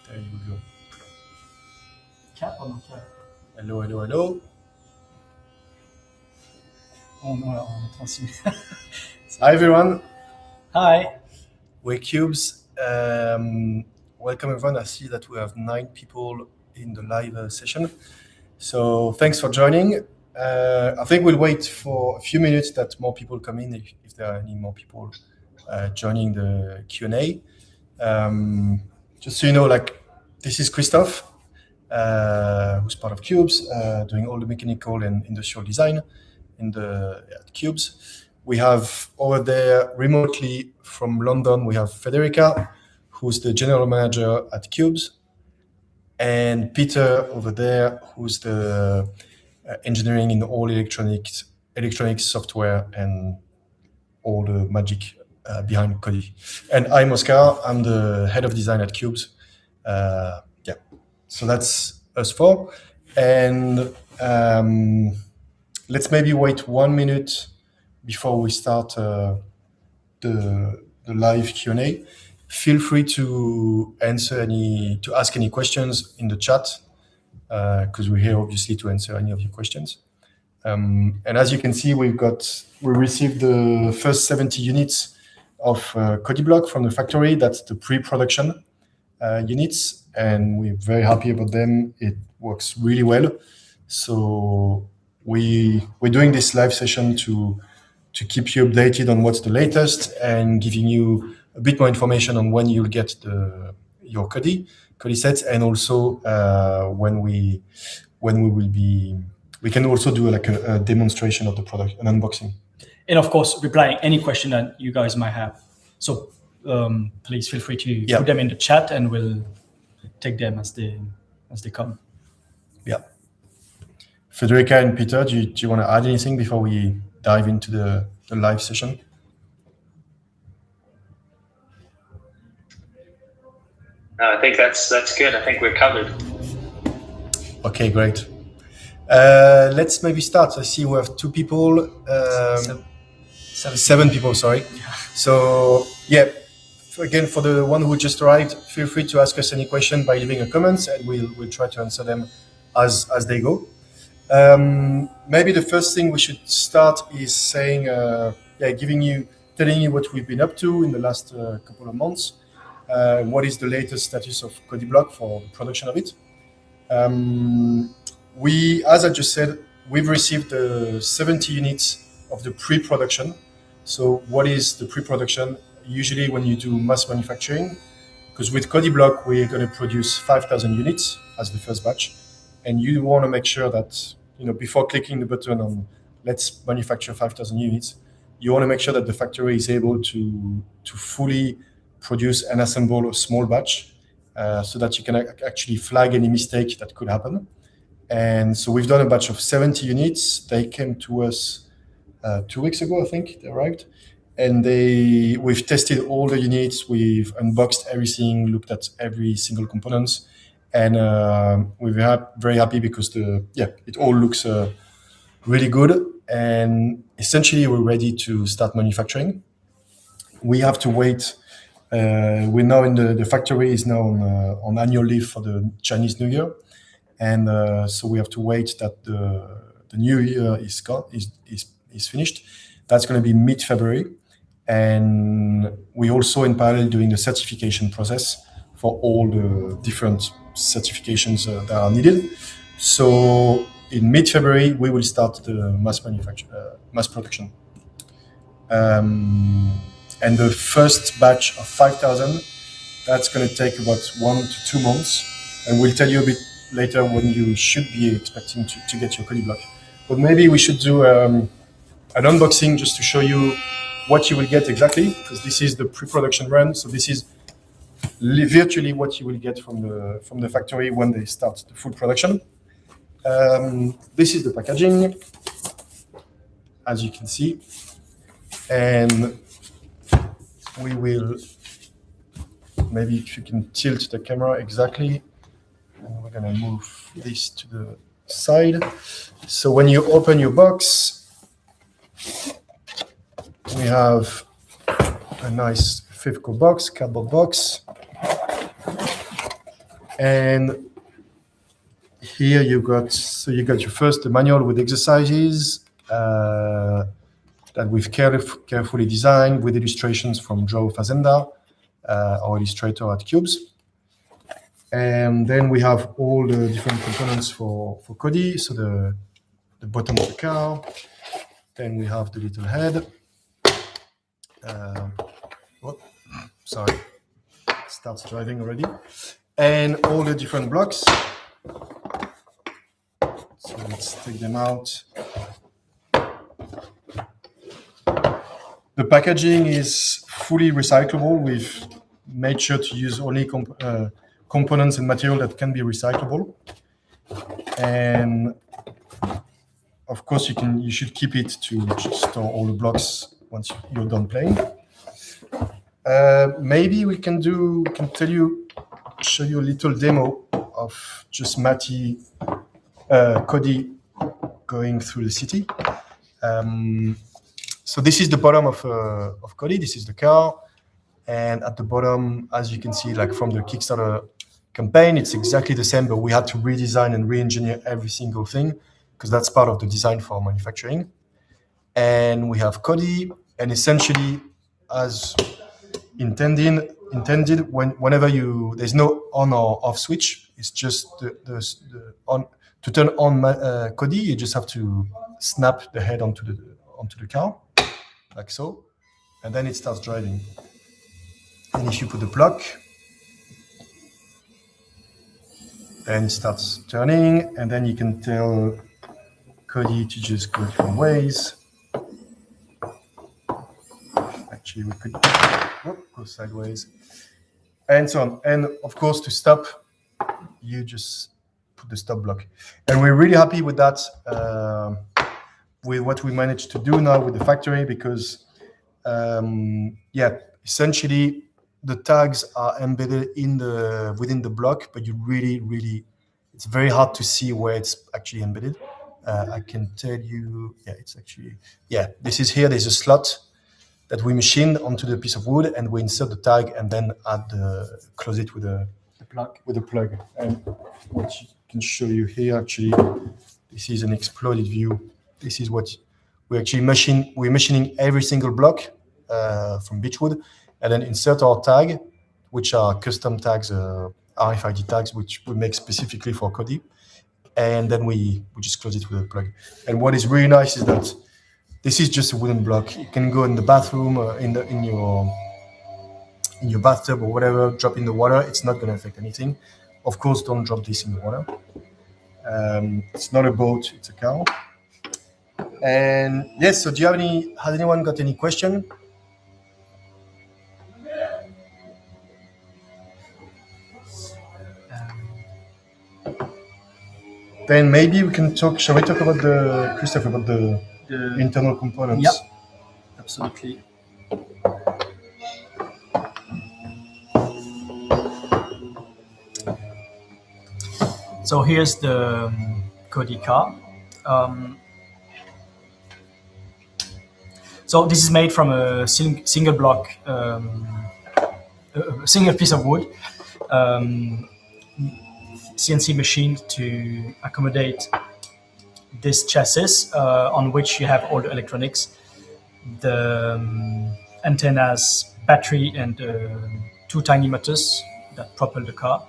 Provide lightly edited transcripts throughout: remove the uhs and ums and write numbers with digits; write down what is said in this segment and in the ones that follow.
There you go. Cap or no cap? Hello, hello, hello. On transmis. Hi, everyone. Hi. We're Cubes. Welcome, everyone. I see that we have 9 people in the live session. So thanks for joining. I think we'll wait for a few minutes that more people come in, if there are any more people joining the Q&A. Just so you know, this is Christophe, who's part of Cubes, doing all the mechanical and industrial design at Cubes. We have over there remotely from London, we have Federica, who's the general manager at Cubes, and Peter over there, who's the engineering in all electronics software and all the magic behind Cody. And I'm Oscar. I'm the head of design at Cubes. So that's us four. And let's maybe wait 1 minute before we start the live Q&A. Feel free to ask any questions in the chat, because we're here obviously to answer any of your questions. And as you can see, we received the first 70 units of Cody block from the factory. That's the pre-production units, and we're very happy about them. It works really well. So we're doing this live session to keep you updated on what's the latest and giving you a bit more information on when you'll get your Cody sets, and also when we will be. We can also do a demonstration of the product, an unboxing. And of course, replying any question that you guys might have. So please feel free to put them in the chat, and we'll take them as they come. Yeah. Federica and Peter, do you want to add anything before we dive into the live session? No, I think that's good. I think we're covered. Okay, great. Let's maybe start. I see we have 2 people. 7 people, sorry. So yeah, again, for the one who just arrived, feel free to ask us any question by leaving a comment, and we'll try to answer them as they go. Maybe the first thing we should start is saying, telling you what we've been up to in the last couple of months. What is the latest status of Cody block for the production of it? As I just said, we've received 70 units of the pre-production. So what is the pre-production? Usually when you do mass manufacturing, because with Cody block, we're going to produce 5,000 units as the first batch. And you want to make sure that, before clicking the button on let's manufacture 5,000 units, you want to make sure that the factory is able to fully produce and assemble a small batch, so that you can actually flag any mistake that could happen. And so we've done a batch of 70 units. They came to us 2 weeks ago, I think they arrived. And we've tested all the units. We've unboxed everything, looked at every single component. And we're very happy because it all looks really good. And essentially, we're ready to start manufacturing. We have to wait. We're now in the factory is now on annual leave for the Chinese New Year. And so we have to wait that the new year is finished. That's going to be mid-February. And we also in parallel doing the certification process for all the different certifications that are needed. So in mid-February, we will start the mass production. And the first batch of 5,000, that's going to take about 1 to 2 months. And we'll tell you a bit later when you should be expecting to get your Cody block. But maybe we should do an unboxing just to show you what you will get exactly, because this is the pre-production run. So this is virtually what you will get from the factory when they start the full production. This is the packaging, as you can see. And we will, maybe if you can tilt the camera exactly. And we're going to move this to the side. So when you open your box, we have a nice physical box, cardboard box. And here you got your first the manual with exercises that we've carefully designed with illustrations from Joe Fazenda, our illustrator at Cubes. And then we have all the different components for Cody. So the bottom of the car. Then we have the little head. Sorry, it starts driving already. And all the different blocks. So let's take them out. The packaging is fully recyclable. We've made sure to use only components and material that can be recyclable. And of course, you should keep it to store all the blocks once you're done playing. Maybe we can show you a little demo of just Matty, Cody going through the city. So this is the bottom of Cody. This is the car, and at the bottom, as you can see, like from the Kickstarter campaign, it's exactly the same, but we had to redesign and re-engineer every single thing because that's part of the design for manufacturing. And we have Cody, and essentially, as intended, whenever there's no on or off switch. It's just the on to turn on Cody. You just have to snap the head onto the car, like so, and then it starts driving. And if you put the plug, then it starts turning, and then you can tell Cody to just go different ways. Actually, we could go sideways, and so on. And of course, to stop, you just put the stop block. And we're really happy with that, with what we managed to do now with the factory, because, essentially, the tags are embedded within the block, but you really, it's very hard to see where it's actually embedded. I can tell you, this is here. There's a slot that we machined onto the piece of wood, and we insert the tag, and then close it with a plug. And what I can show you here, actually, this is an exploded view. This is what we actually machine. We're machining every single block from beechwood, and then insert our tag, which are custom tags, RFID tags, which we make specifically for Cody. And then we just close it with a plug. And what is really nice is that this is just a wooden block. You can go in the bathroom, in your bathtub or whatever, drop in the water. It's not going to affect anything. Of course, don't drop this in the water. It's not a boat, it's a car. And yes, so has anyone got any question? Then maybe we can shall we talk about Christophe, about the internal components? Yeah, absolutely. So here's the Cody car. So this is made from a single block, a single piece of wood, CNC machined to accommodate this chassis, on which you have all the electronics, the antennas, battery, and two tiny motors that propel the car.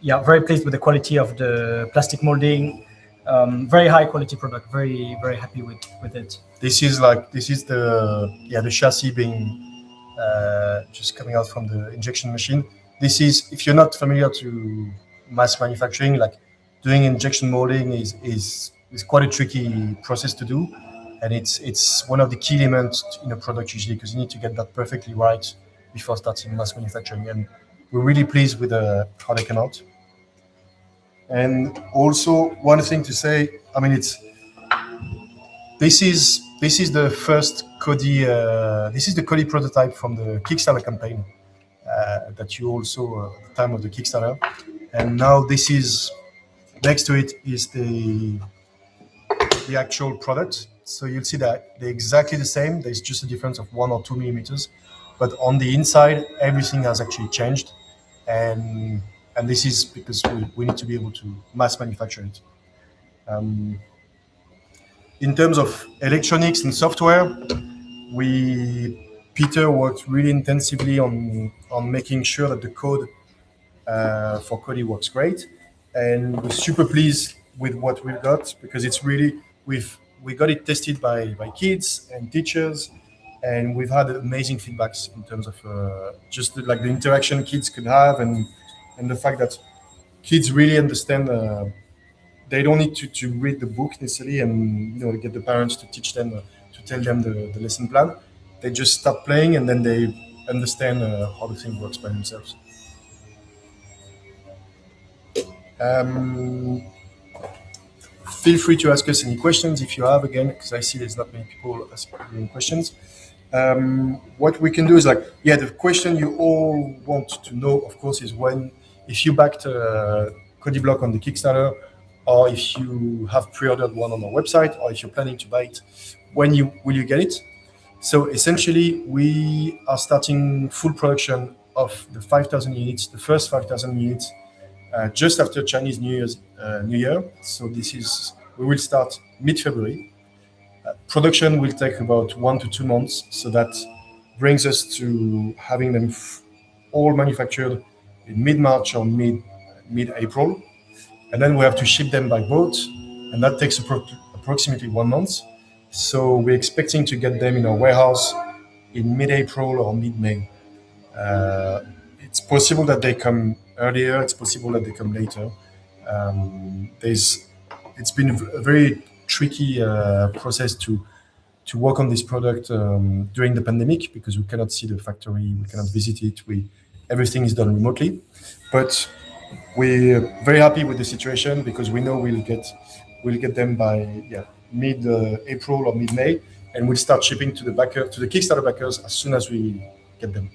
Very pleased with the quality of the plastic molding. Very high quality product. Very, very happy with it. This is the chassis being just coming out from the injection machine. This is, if you're not familiar to mass manufacturing, like doing injection molding is quite a tricky process to do, and it's one of the key elements in a product usually, because you need to get that perfectly right before starting mass manufacturing. And we're really pleased with how they came out. And also, one thing to say, I mean, this is the first Cody. This is the Cody prototype from the Kickstarter campaign that you also at the time of the Kickstarter. And now this is next to it is the actual product. So you'll see that they're exactly the same. There's just a difference of 1 or 2 millimeters, but on the inside, everything has actually changed, and this is because we need to be able to mass manufacture it. In terms of electronics and software, Peter worked really intensively on making sure that the code for Cody works great, and we're super pleased with what we've got because it's really we got it tested by kids and teachers, and we've had amazing feedbacks in terms of just like the interaction kids could have, and the fact that kids really understand. They don't need to read the book necessarily and get the parents to teach them to tell them the lesson plan. They just start playing and then they understand how the thing works by themselves. Feel free to ask us any questions if you have, again, because I see there's not many people asking questions. What we can do is the question you all want to know, of course, is if you backed Cody Block on the Kickstarter, or if you have pre-ordered one on our website, or if you're planning to buy it, will you get it? So essentially, we are starting full production of the 5,000 units, the first 5,000 units, just after Chinese New Year. So we will start mid-February. Production will take about 1 to 2 months. So that brings us to having them all manufactured in mid-March or mid-April. And then we have to ship them by boat. And that takes approximately 1 month. So we're expecting to get them in our warehouse in mid-April or mid-May. It's possible that they come earlier. It's possible that they come later. It's been a very tricky process to work on this product during the pandemic because we cannot see the factory, we cannot visit it. Everything is done remotely, but we're very happy with the situation because we know we'll get them by mid-April or mid-May, and we'll start shipping to the Kickstarter backers as soon as we get them.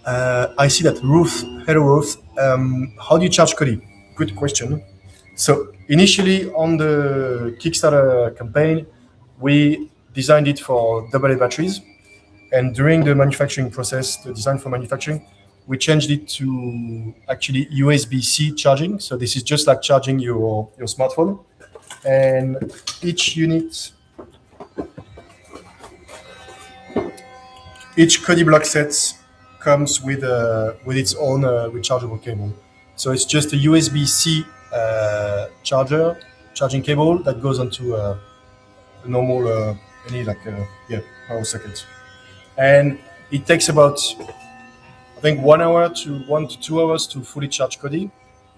I see that Ruth. Hello, Ruth. How do you charge Cody? Good question. So initially on the Kickstarter campaign, we designed it for AA batteries. And during the manufacturing process, the design for manufacturing, we changed it to actually USB-C charging. So this is just like charging your smartphone. And each Cody block set comes with its own rechargeable cable. So it's just a USB-C charging cable that goes onto a normal power socket, and it takes about I think 1 hour to 1 to 2 hours to fully charge Cody.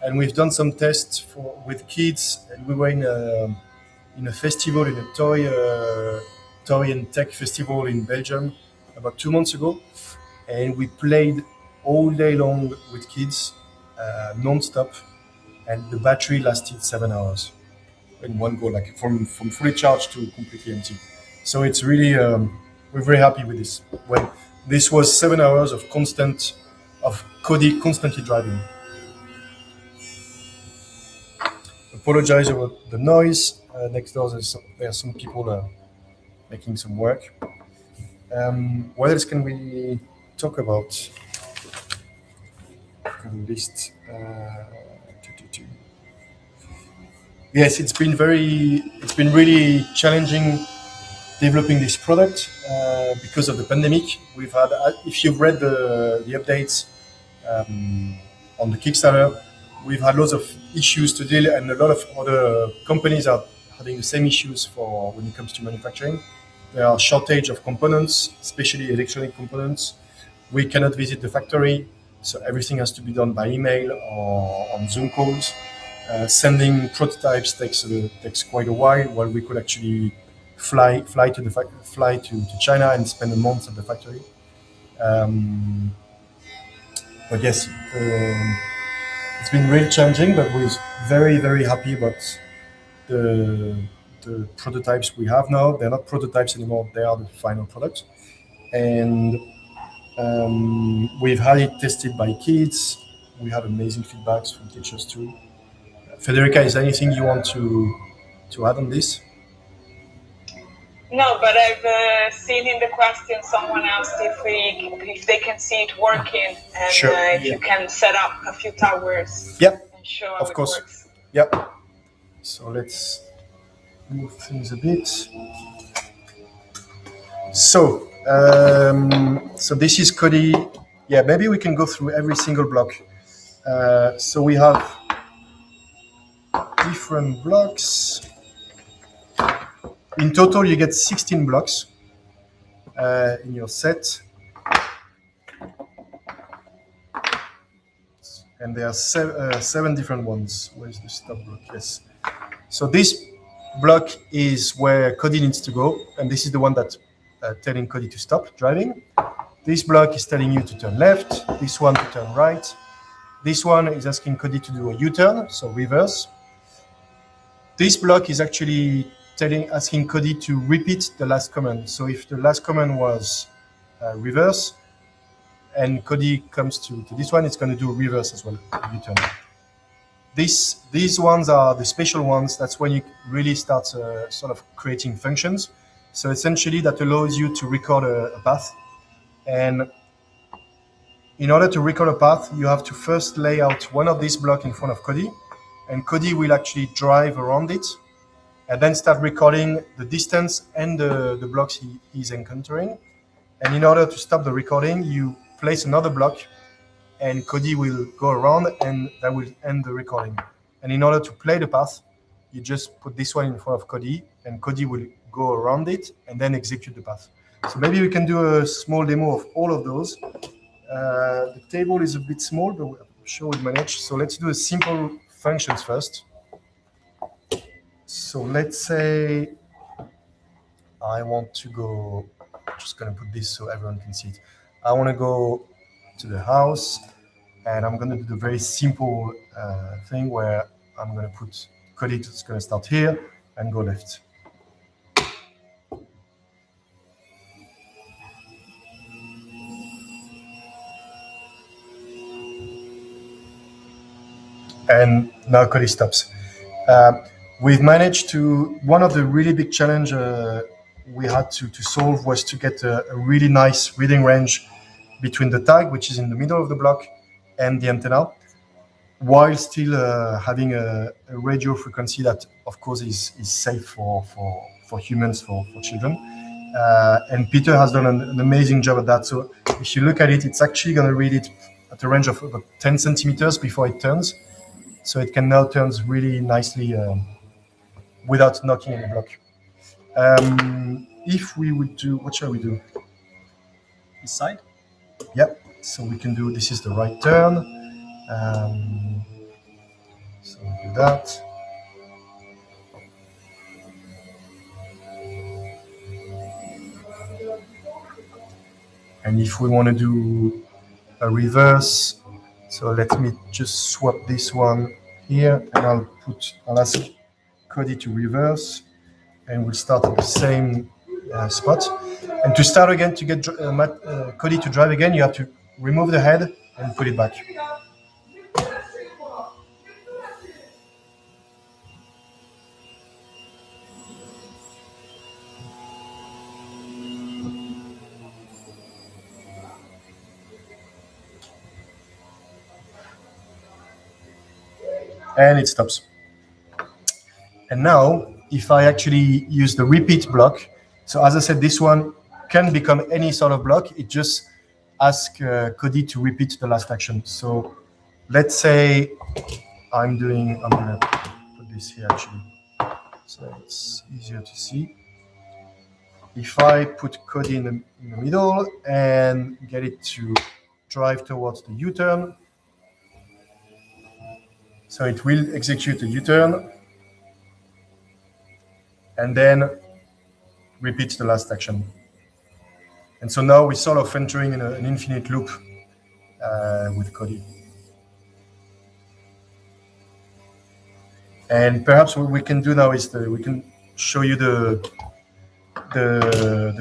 And we've done some tests with kids, and we were in a festival, in a toy and tech festival in Belgium about 2 months ago, and we played all day long with kids non-stop, and the battery lasted 7 hours in one go, like from fully charged to completely empty. So it's really we're very happy with this. When this was 7 hours of Cody constantly driving. Apologize about the noise. Next door there are some people making some work. What else can we talk about? List. Yes, it's been really challenging developing this product because of the pandemic. We've had, if you've read the updates on the Kickstarter, we've had lots of issues to deal, and a lot of other companies are having the same issues when it comes to manufacturing. There are shortage of components, especially electronic components. We cannot visit the factory, so everything has to be done by email or on Zoom calls. Sending prototypes takes quite a while we could actually fly to China and spend a month at the factory. But yes, it's been really challenging, but we're very, very happy about the prototypes we have now. They're not prototypes anymore, they are the final product. And we've had it tested by kids. We had amazing feedbacks from teachers too. Federica, is there anything you want to add on this? No, but I've seen in the question someone asked if they can see it working and Sure. if you can set up a few towers Yep, and show how of it course. works. Yep. So let's move things a bit. So, so this is Cody. Yeah, maybe we can go through every single block. So we have different blocks. In total, you get 16 blocks in your set. And there are seven different ones. Where's the stop block? Yes. So this block is where Cody needs to go. And this is the one that's telling Cody to stop driving. This block is telling you to turn left. This one to turn right. This one is asking Cody to do a U-turn, so reverse. This block is actually asking Cody to repeat the last command. So if the last command was reverse, and Cody comes to this one, it's going to do reverse as well, U-turn. These ones are the special ones. That's when you really start sort of creating functions. So essentially that allows you to record a path. And in order to record a path, you have to first lay out one of these blocks in front of Cody, and Cody will actually drive around it and then start recording the distance and the blocks he's encountering. And in order to stop the recording, you place another block and Cody will go around and that will end the recording. And in order to play the path, you just put this one in front of Cody and Cody will go around it and then execute the path. So maybe we can do a small demo of all of those. The table is a bit small, but I'm sure we'll manage. So let's do a simple functions first. So let's say I want to go, I'm just going to put this so everyone can see it. I want to go to the house and I'm going to do the very simple thing where I'm going to put Cody, it's going to start here and go left. And now Cody stops. We've managed to, one of the really big challenge we had to solve was to get a really nice reading range between the tag, which is in the middle of the block, and the antenna, while still having a radio frequency that, of course, is safe for humans, for children. And Peter has done an amazing job at that. So if you look at it, it's actually going to read it at a range of about 10 centimeters before it turns. So it can now turn really nicely without knocking any block. If we would do, what shall we do? This side? Yep. So we can do, this is the right turn. So we do that. And if we want to do a reverse, so let me just swap this one here and I'll ask Cody to reverse and we'll start at the same spot. And to start again, to get Cody to drive again, you have to remove the head and put it back. And it stops. And now, if I actually use the repeat block, so as I said, this one can become any sort of block. It just asks Cody to repeat the last action. So let's say I'm going to put this here actually, so it's easier to see. If I put Cody in the middle and get it to drive towards the U-turn, so it will execute a U-turn and then repeat the last action. And so now we're sort of entering in an infinite loop with Cody. And perhaps what we can do now is we can show you the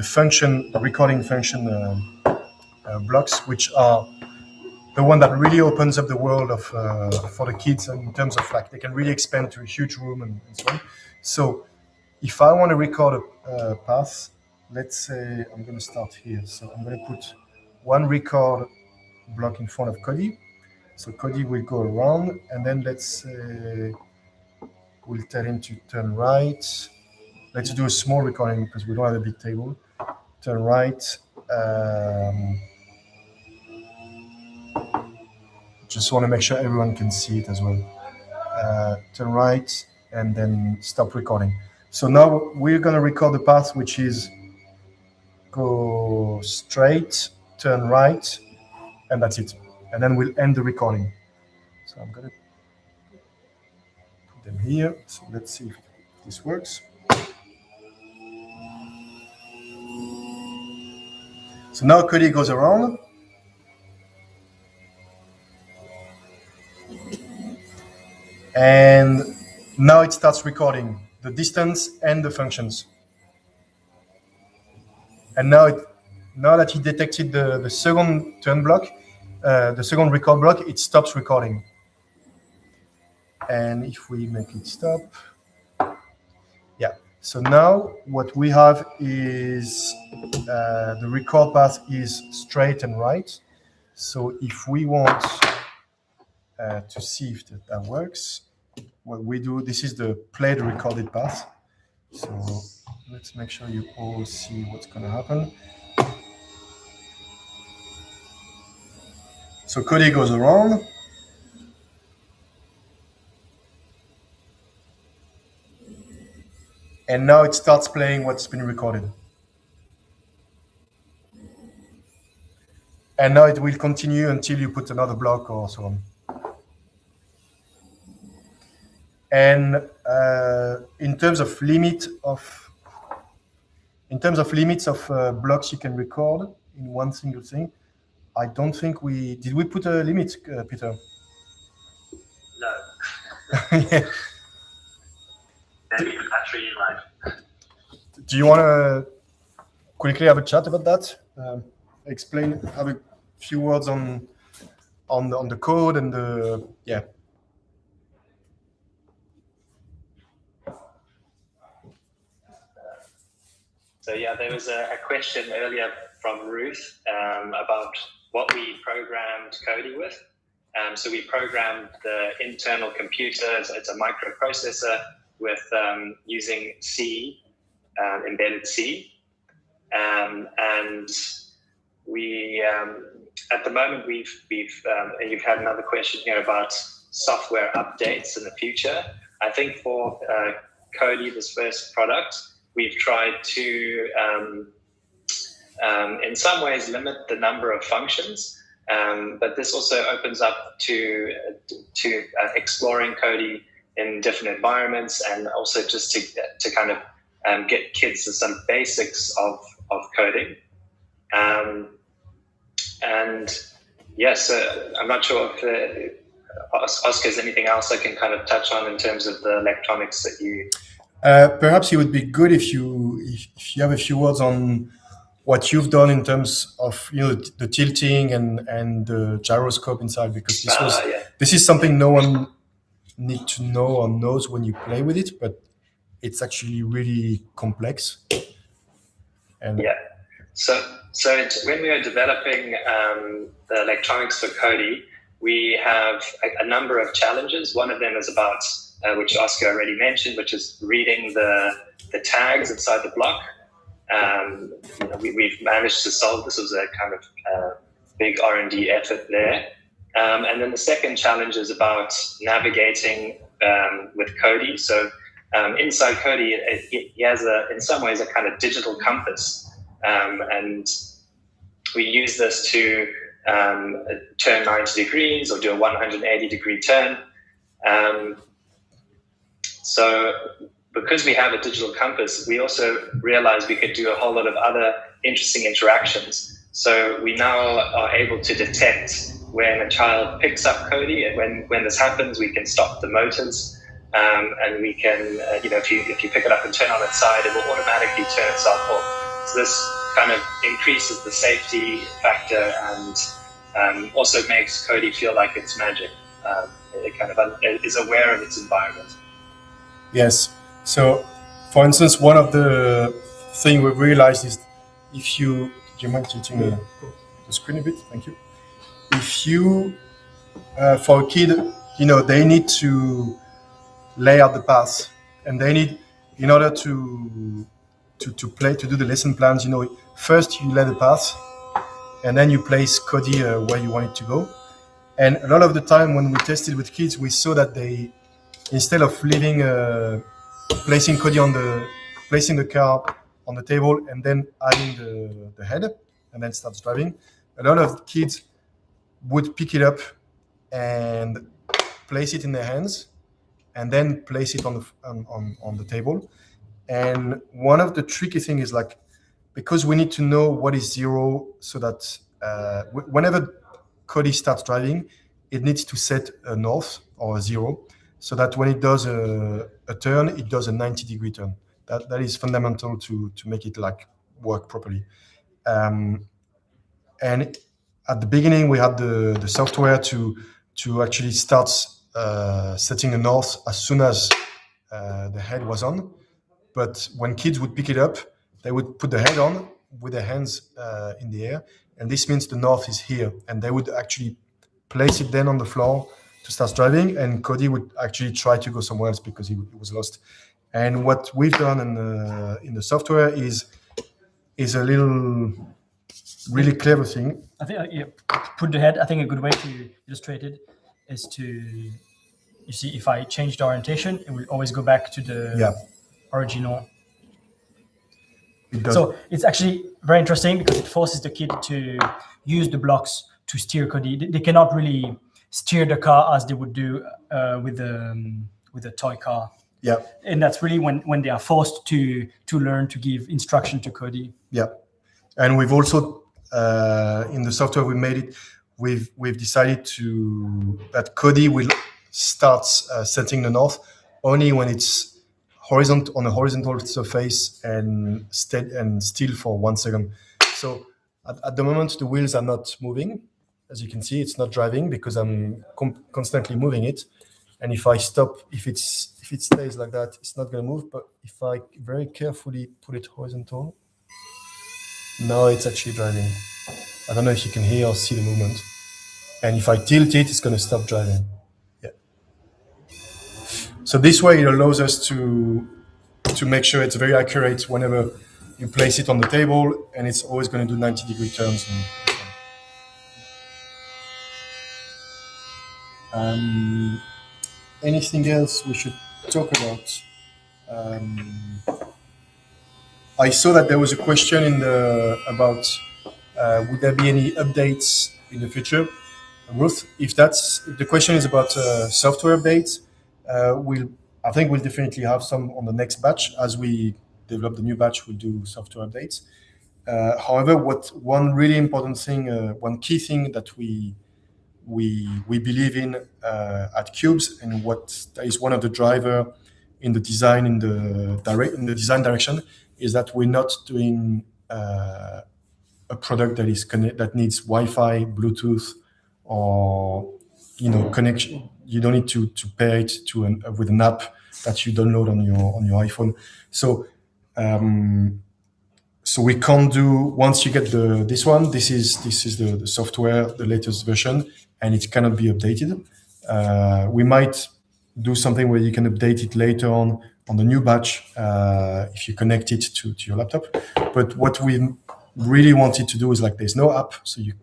function, the recording function blocks, which are the one that really opens up the world of for the kids in terms of like they can really expand to a huge room and so on. So if I want to record a path, let's say I'm going to start here. So I'm going to put one record block in front of Cody. So Cody will go around, and then let's say we'll tell him to turn right. Let's do a small recording because we don't have a big table. Turn right. Just want to make sure everyone can see it as well. Turn right and then stop recording. So now we're going to record the path, which is go straight, turn right, and that's it. And then we'll end the recording. So I'm going to put them here. So let's see if this works. So now Cody goes around. And now it starts recording the distance and the functions. And now that he detected the second turn block, the second record block, it stops recording. And if we make it stop, yeah. So now what we have is the record path is straight and right. So if we want to see if that works, what we do, this is the played recorded path. So let's make sure you all see what's going to happen. So Cody goes around. And now it starts playing what's been recorded. And now it will continue until you put another block or so on. And in terms of limits of blocks you can record in one single thing, I don't think did we put a limit, Peter? No. Yeah. Maybe battery life. Do you want to quickly have a chat about that? Explain, have a few words on the code and the yeah. So yeah, there was a question earlier from Ruth about what we programmed Cody with. So we programmed the internal computer. It's a microprocessor with using C, embedded C, and we at the moment you've had another question here about software updates in the future. I think for Cody, this first product, we've tried to, in some ways, limit the number of functions, but this also opens up to exploring Cody in different environments, and also just to kind of get kids to some basics of coding. And yes, I'm not sure if Oscar, is anything else I can kind of touch on in terms of the electronics that you. Perhaps it would be good if you have a few words on what you've done in terms of the tilting and the gyroscope inside, because this is something no one need to know or knows when you play with it, but it's actually really complex. And yeah, so when we are developing the electronics for Cody, we have a number of challenges. One of them is about which Oscar already mentioned, which is reading the tags inside the block. We've managed to solve this. It was a kind of big R&D effort there. And then the second challenge is about navigating with Cody. So inside Cody, he has in some ways a kind of digital compass, and we use this to turn 90 degrees or do a 180-degree turn. So because we have a digital compass, we also realized we could do a whole lot of other interesting interactions. So we now are able to detect when a child picks up Cody, and when this happens, we can stop the motors, and we can, if you pick it up and turn on its side, it will automatically turn itself off. So this kind of increases the safety factor and also makes Cody feel like it's magic. It kind of is aware of its environment. Yes. So For instance, one of the thing we've realized is if you, do you mind tilting the screen a bit? Thank you. If you, for a kid, they need to lay out the path, and they need, in order to play, to do the lesson plans, first you lay the path, and then you place Cody where you want it to go. And a lot of the time when we tested with kids, we saw that they, instead of leaving, placing Cody placing the car on the table and then adding the head and then starts driving, a lot of kids would pick it up and place it in their hands and then place it on the table. And one of the tricky things is like, because we need to know what is zero, so that whenever Cody starts driving, it needs to set a north or a zero, so that when it does a turn, it does a 90-degree turn. That is fundamental to make it like work properly. And at the beginning, we had the software to actually start setting a north as soon as the head was on. But when kids would pick it up, they would put the head on with their hands in the air, and this means the north is here, and they would actually place it then on the floor to start driving, and Cody would actually try to go somewhere else because he was lost. And what we've done in the software is a little really clever thing. I think put the head. I think a good way to illustrate it is to, you see, if I change the orientation, it will always go back to the original. So it's actually very interesting because it forces the kid to use the blocks to steer Cody. They cannot really steer the car as they would do with a toy car. Yeah. And that's really when they are forced to learn to give instruction to Cody. Yeah. And we've also in the software we made it, we've decided that Cody will start setting the north only when it's on a horizontal surface and still for 1 second. So at the moment the wheels are not moving. As you can see, it's not driving because I'm constantly moving it. And if I stop, if it stays like that, it's not going to move. But if I very carefully put it horizontal, now it's actually driving. I don't know if you can hear or see the movement. And if I tilt it, it's going to stop driving. Yeah. So this way it allows us to make sure it's very accurate whenever you place it on the table, and it's always going to do 90-degree turns. Anything else we should talk about? I saw that there was a question about would there be any updates in the future, Ruth? If the question is about software updates, I think we'll definitely have some on the next batch. As we develop the new batch, we'll do software updates. However, one really important thing, one key thing that we believe in at Cubes, and what is one of the driver in the design in the design direction, is that we're not doing a product that needs Wi-Fi, Bluetooth, or connection. You don't need to pair it with an app that you download on your iPhone. So we can't do, once you get this one, this is the software, the latest version, and it cannot be updated. We might do something where you can update it later on the new batch if you connect it to your laptop. But what we really wanted to do is, like, there's no app, you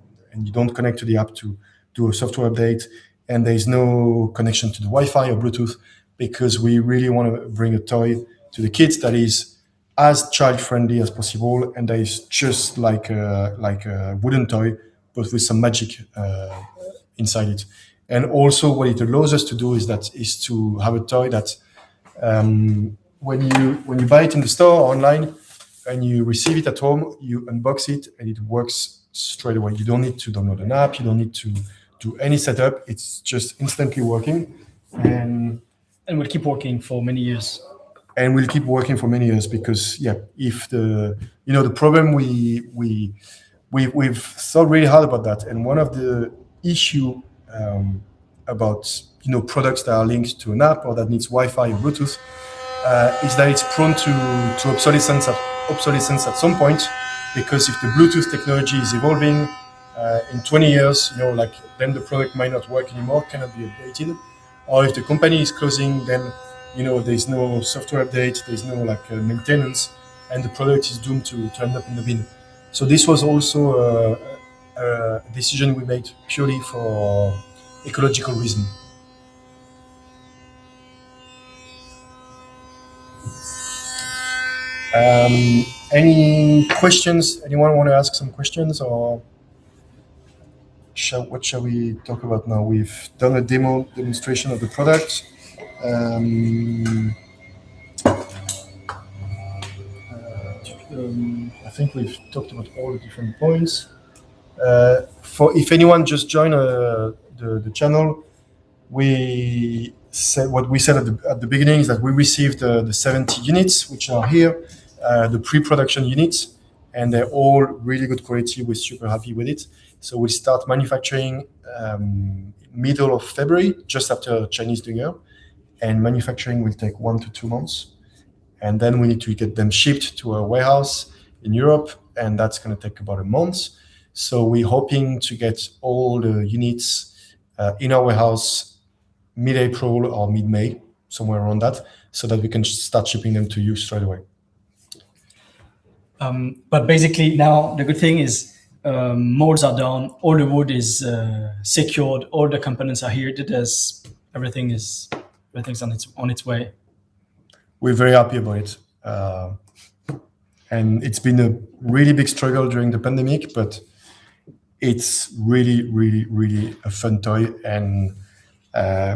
don't connect to the app to do a software update, and there's no connection to the Wi-Fi or Bluetooth, because we really want to bring a toy to the kids that is as child-friendly as possible, and that is just like a wooden toy, but with some magic inside it. And also, what it allows us to do is to have a toy that when you buy it in the store or online and you receive it at home, you unbox it and it works straight away. You don't need to download an app. You don't need to do any setup. It's just instantly working, and will keep working for many years. And we'll keep working for many years, because if the problem we've thought really hard about that, and one of the issue about products that are linked to an app or that needs Wi-Fi or Bluetooth is that it's prone to obsolescence at some point, because if the Bluetooth technology is evolving in 20 years, then the product might not work anymore, cannot be updated. Or if the company is closing, then there's no software update, there's no maintenance, and the product is doomed to end up in the bin. So this was also a decision we made purely for ecological reason. Any questions? Anyone want to ask some questions, or what shall we talk about now? We've done a demonstration of the product. I think we've talked about all the different points. For if anyone just joined the channel, we said what we said at the beginning is that we received the 70 units, which are here, the pre-production units, and they're all really good quality. We're super happy with it. So we start manufacturing middle of February, just after Chinese New Year, and manufacturing will take 1 to 2 months. And then we need to get them shipped to a warehouse in Europe, and that's going to take about a month. So we're hoping to get all the units in our warehouse mid-April or mid-May, somewhere around that, so that we can start shipping them to you straight away. But basically now the good thing is molds are done, all the wood is secured, all the components are here. Everything's on its way. We're very happy about it. And it's been a really big struggle during the pandemic, but it's really, really, really a fun toy. And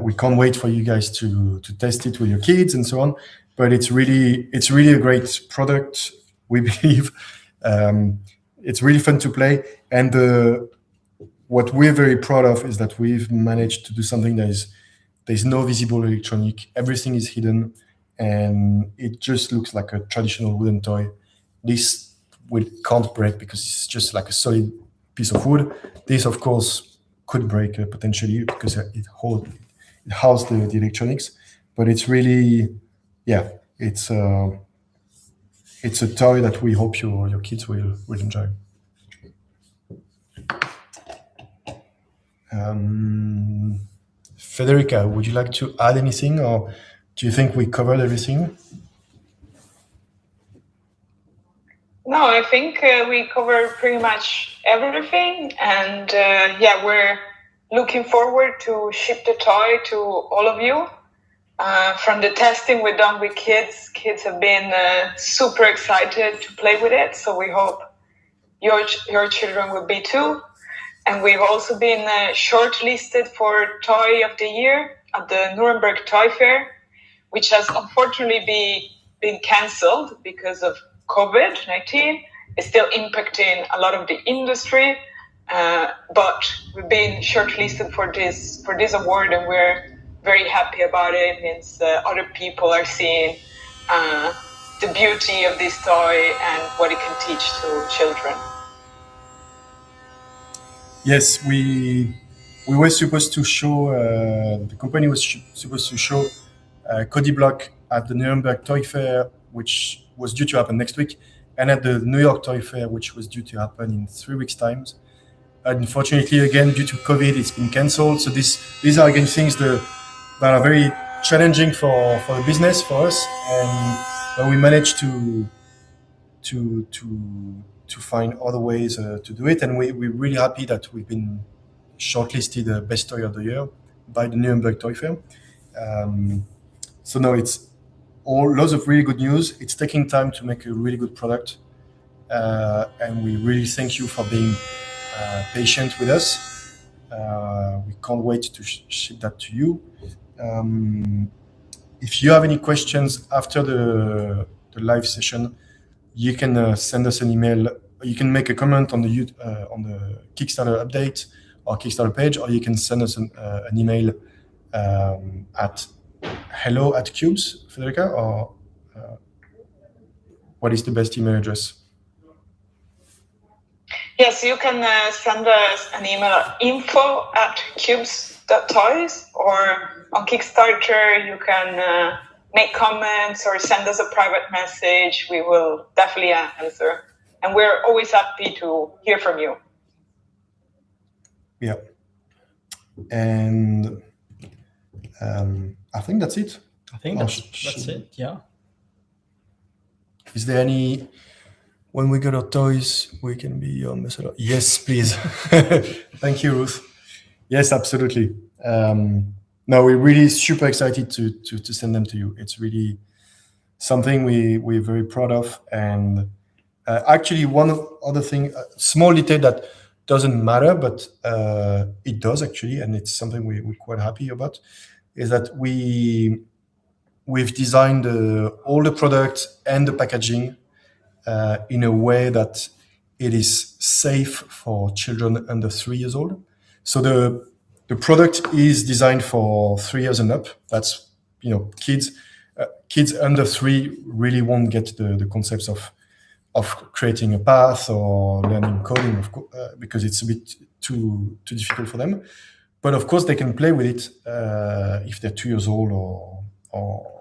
we can't wait for you guys to test it with your kids and so on. But it's really a great product, we believe. It's really fun to play. And what we're very proud of is that we've managed to do something there's no visible electronic. Everything is hidden. And it just looks like a traditional wooden toy. This can't break because it's just like a solid piece of wood. This, of course, could break potentially because it houses the electronics. But it's really, it's a toy that we hope your kids will enjoy. Federica, would you like to add anything, or do you think we covered everything? No, I think we covered pretty much everything, and we're looking forward to ship the toy to all of you. From the testing we've done with kids have been super excited to play with it, so we hope your children will be too. And we've also been shortlisted for Toy of the Year at the Nuremberg Toy Fair, which has unfortunately been cancelled because of COVID-19. It's still impacting a lot of the industry, but we've been shortlisted for this award, and we're very happy about it. It means other people are seeing the beauty of this toy and what it can teach to children. Yes, we were supposed to show, the company was supposed to show Cody block at the Nuremberg Toy Fair, which was due to happen next week, and at the New York Toy Fair, which was due to happen in 3 weeks' time. Unfortunately, again, due to COVID, it's been cancelled. So these are again things that are very challenging for the business, for us, but we managed to find other ways to do it, and we're really happy that we've been shortlisted Best Toy of the Year by the Nuremberg Toy Fair. So now it's lots of really good news. It's taking time to make a really good product, and we really thank you for being patient with us. We can't wait to ship that to you. If you have any questions after the live session, you can send us an email. You can make a comment on the Kickstarter update or Kickstarter page, or you can send us an email at hello@cubes, Federica, or what is the best email address? Yes, you can send us an email at info@cubes.toys, or on Kickstarter you can make comments or send us a private message. We will definitely answer. And we're always happy to hear from you. Yeah. And I think that's it. I think that's it. Yeah. Is there any? When we get our toys, we can be your ambassador. Yes, please. Thank you, Ruth. Yes, absolutely. No, we're really super excited to send them to you. It's really something we're very proud of. And actually, one other thing, small detail that doesn't matter, but it does actually, and it's something we're quite happy about, is that we've designed all the products and the packaging in a way that it is safe for children under 3 years old. So the product is designed for 3 years and up. That's, kids under 3 really won't get the concepts of creating a path or learning coding, because it's a bit too difficult for them. But of course, they can play with it if they're 2 years old or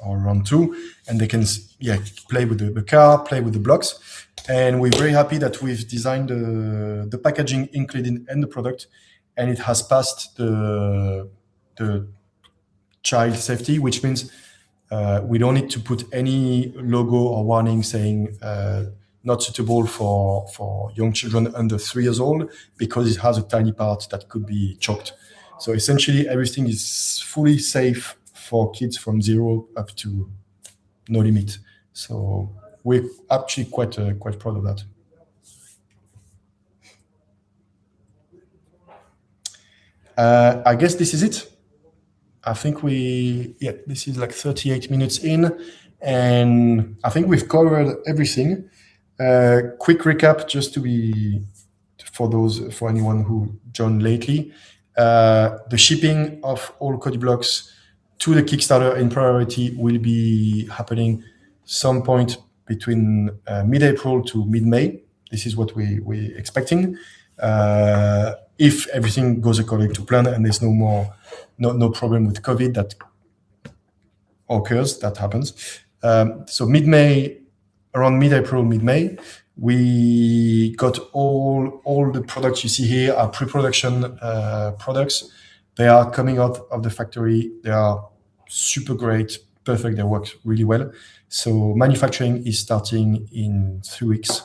around 2, and they can play with the car, play with the blocks. And we're very happy that we've designed the packaging included in the product, and it has passed the child safety, which means we don't need to put any logo or warning saying not suitable for young children under 3 years old, because it has a tiny part that could be choked. So essentially, everything is fully safe for kids from 0 up to no limit. So we're actually quite proud of that. I guess this is it. I think this is like 38 minutes in, and I think we've covered everything. Quick recap, just for anyone who joined lately. The shipping of all Cody blocks to the Kickstarter in priority will be happening some point between mid-April to mid-May. This is what we're expecting. If everything goes according to plan and there's no problem with COVID that occurs, that happens. So mid-May, around mid-April, mid-May, we got all the products you see here are pre-production products. They are coming out of the factory. They are super great, perfect. They work really well. So manufacturing is starting in 3 weeks,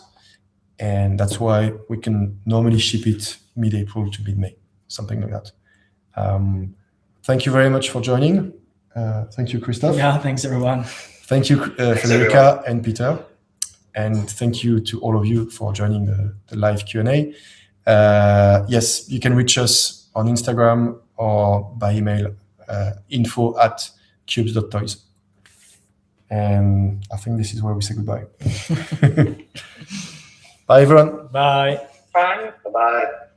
and that's why we can normally ship it mid-April to mid-May, something like that. Thank you very much for joining. Thank you, Christophe. Yeah, thanks everyone. Thank you, Federica and Peter. And thank you to all of you for joining the live Q&A. Yes, you can reach us on Instagram or by email, info@cubes.toys. And I think this is where we say goodbye. Bye, everyone. Bye. Bye. Bye-bye.